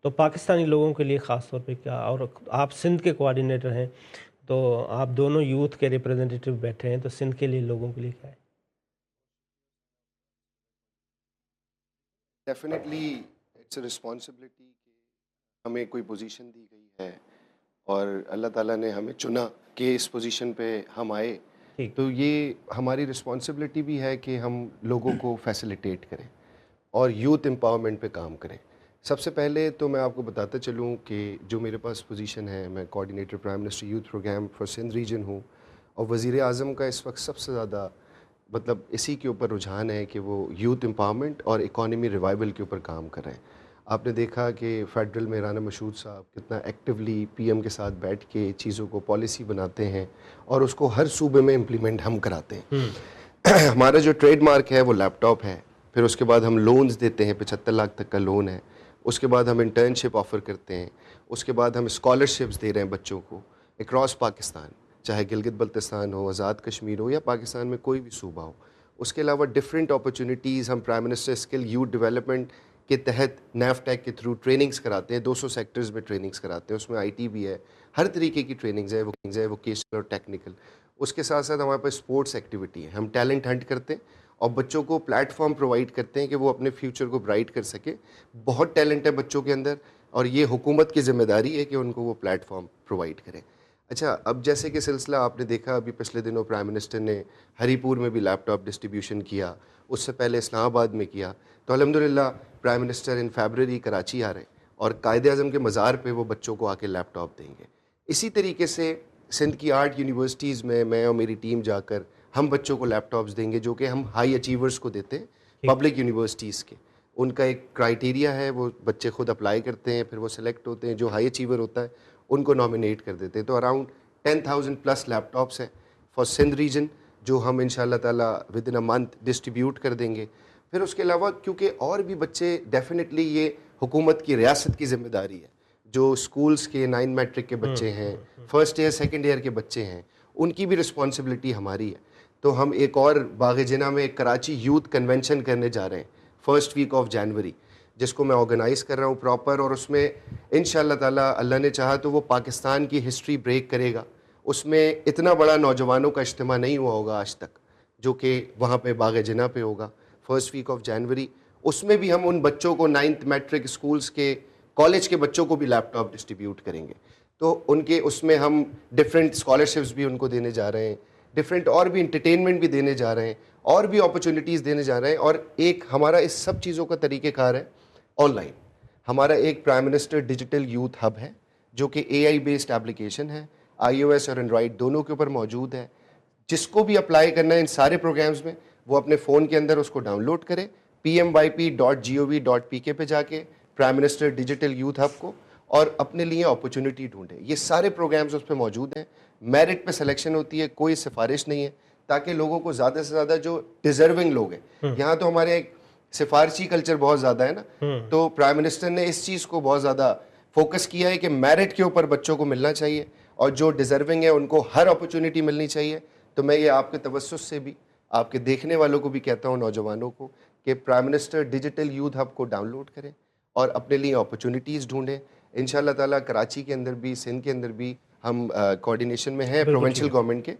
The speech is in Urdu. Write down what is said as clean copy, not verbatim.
تو پاکستانی لوگوں کے لیے خاص طور پہ کیا، اور آپ سندھ کے کوآرڈینیٹر ہیں، تو آپ دونوں یوتھ کے ریپرزینٹیٹیو بیٹھے ہیں، تو سندھ کے لیے لوگوں کے لیے کیا ہے؟ ڈیفینیٹلی اٹس اے رسپانسبلٹی کہ ہمیں کوئی پوزیشن دی گئی ہے اور اللہ تعالیٰ نے ہمیں چنا کہ اس پوزیشن پہ ہم آئے. ٹھیک. تو یہ ہماری رسپانسبلٹی بھی ہے کہ ہم لوگوں کو فیسیلیٹیٹ کریں اور یوتھ امپاورمنٹ پہ کام کریں. سب سے پہلے تو میں آپ کو بتاتا چلوں کہ جو میرے پاس پوزیشن ہے، میں coordinator prime minister youth programme for Sindh region ہوں، اور وزیر اعظم کا اس وقت سب سے زیادہ مطلب اسی کے اوپر رجحان ہے کہ وہ یوتھ امپاورمنٹ اور اکانومی ریوائول کے اوپر کام کر رہے ہیں. آپ نے دیکھا کہ فیڈرل میں رانا مشہود صاحب کتنا ایکٹیولی پی ایم کے ساتھ بیٹھ کے چیزوں کو پالیسی بناتے ہیں اور اس کو ہر صوبے میں امپلیمنٹ ہم کراتے ہیں. ہمارا جو ٹریڈ مارک ہے وہ لیپ ٹاپ ہے. پھر اس کے بعد ہم لونز دیتے ہیں، 75 لاکھ تک کا لون ہے. اس کے بعد ہم انٹرنشپ آفر کرتے ہیں. اس کے بعد ہم اسکالرشپس دے رہے ہیں بچوں کو اکراس پاکستان، چاہے گلگت بلتستان ہو، آزاد کشمیر ہو، یا پاکستان میں کوئی بھی صوبہ ہو. اس کے علاوہ ڈفرینٹ اپرچونیٹیز ہم prime minister skill youth development کے تحت نیف ٹیک کے تھرو ٹریننگز کراتے ہیں. 200 سیکٹرز میں ٹریننگز کراتے ہیں. اس میں آئی ٹی بھی ہے، ہر طریقے کی ٹریننگز ہے ووکیشنل اور ٹیکنیکل. اس کے ساتھ ساتھ ہمارے پاس اسپورٹس ایکٹیویٹی ہے. ہم ٹیلنٹ ہنٹ کرتے ہیں اور بچوں کو پلیٹ فارم پرووائڈ کرتے ہیں کہ وہ اپنے فیوچر کو برائٹ کر سکے. بہت ٹیلنٹ ہے بچوں کے اندر اور یہ حکومت کی ذمہ داری ہے کہ ان کو وہ پلیٹ فارم پرووائڈ کریں. اچھا، اب جیسے کہ سلسلہ آپ نے دیکھا ابھی پچھلے دنوں پرائم منسٹر نے ہری پور میں بھی لیپ ٹاپ ڈسٹریبیوشن کیا، اس سے پہلے اسلام آباد میں کیا. تو الحمدللہ prime minister in February Karachi آ رہے ہیں اور قائد اعظم کے مزار پہ وہ بچوں کو آ کے لیپ ٹاپ دیں گے. اسی طریقے سے سندھ کی 8 یونیورسٹیز میں اور میری ٹیم جا کر ہم بچوں کو لیپ ٹاپس دیں گے، جو کہ ہم ہائی اچیورز کو دیتے ہیں ٹھیک. پبلک یونیورسٹیز کے. ان کا ایک کرائیٹیریا ہے، وہ بچے خود اپلائی کرتے ہیں، پھر وہ سلیکٹ ہوتے ہیں. جو ہائی اچیور ہوتا ہے ان کو نامینیٹ کر دیتے ہیں. تو اراؤنڈ 10,000 پلس لیپ ٹاپس ہیں فار سندھ ریجن، جو ہم ان شاء اللہ تعالیٰ with in a month distribute کر دیں گے. پھر اس کے علاوہ کیونکہ اور بھی بچے ڈیفینیٹلی یہ حکومت کی ریاست کی ذمہ داری ہے، جو اسکولس کے 9 میٹرک کے بچے ہیں، فرسٹ ایئر سیکنڈ ایئر کے بچے ہیں، ان کی بھی رسپانسبلٹی ہماری ہے. تو ہم ایک اور باغ جناح میں ایک کراچی یوتھ کنونشن کرنے جا رہے ہیں فرسٹ ویک آف جنوری، جس کو میں آرگنائز کر رہا ہوں پراپر. اور اس میں ان شاء اللہ تعالیٰ اللہ نے چاہا تو وہ پاکستان کی ہسٹری بریک کرے گا. اس میں اتنا بڑا نوجوانوں کا اجتماع نہیں ہوا ہوگا آج تک، جو کہ وہاں پہ باغ جناح پہ ہوگا فرسٹ ویک آف جنوری. اس میں بھی ہم ان بچوں کو 9th میٹرک اسکولس کے، کالج کے بچوں کو بھی لیپ ٹاپ ڈسٹریبیوٹ کریں گے. تو ان کے اس میں ہم ڈفرینٹ اسکالرشپس بھی ان کو دینے جا رہے ہیں، ڈفرینٹ اور بھی انٹرٹینمنٹ بھی دینے جا رہے ہیں، اور بھی اپرچونیٹیز دینے جا رہے ہیں. اور ایک ہمارا اس سب چیزوں کا طریقہ کار ہے آن لائن. ہمارا ایک prime minister digital youth hub ہے، جو کہ اے آئی بیسڈ ایپلیکیشن ہے، آئی او ایس اور اینڈرائڈ دونوں کے اوپر موجود ہے. جس کو بھی اپلائی کرنا ہے ان سارے پروگرامز میں، وہ اپنے فون کے اندر اس کو ڈاؤن لوڈ کرے، PMYP.gov.pk پہ جا کے prime minister digital youth hub کو، اور اپنے لیے اپرچونٹی ڈھونڈے. یہ سارے پروگرامز اس پہ موجود ہیں. میرٹ پہ سلیکشن ہوتی ہے، کوئی سفارش نہیں ہے، تاکہ لوگوں کو زیادہ سے زیادہ جو ڈیزرونگ لوگ ہیں، یہاں تو ہمارے ایک سفارشی کلچر بہت زیادہ ہے نا، تو پرائم منسٹر نے اس چیز کو بہت زیادہ فوکس کیا ہے کہ میرٹ کے اوپر بچوں کو ملنا چاہیے اور جو ڈیزرونگ ہے ان کو ہر اپرچونٹی ملنی چاہیے. تو میں یہ آپ کے توسط سے بھی، آپ کے دیکھنے والوں کو بھی کہتا ہوں، نوجوانوں کو، کہ prime minister digital youth hub کو ڈاؤن لوڈ کریں اور اپنے لیے اپرچونیٹیز ڈھونڈیں. ان شاء اللہ تعالیٰ کراچی کے اندر بھی، سندھ کے اندر بھی ہم کوآرڈینیشن میں ہیں بالکل ٹھیک پروونشل ہے. گورنمنٹ کے.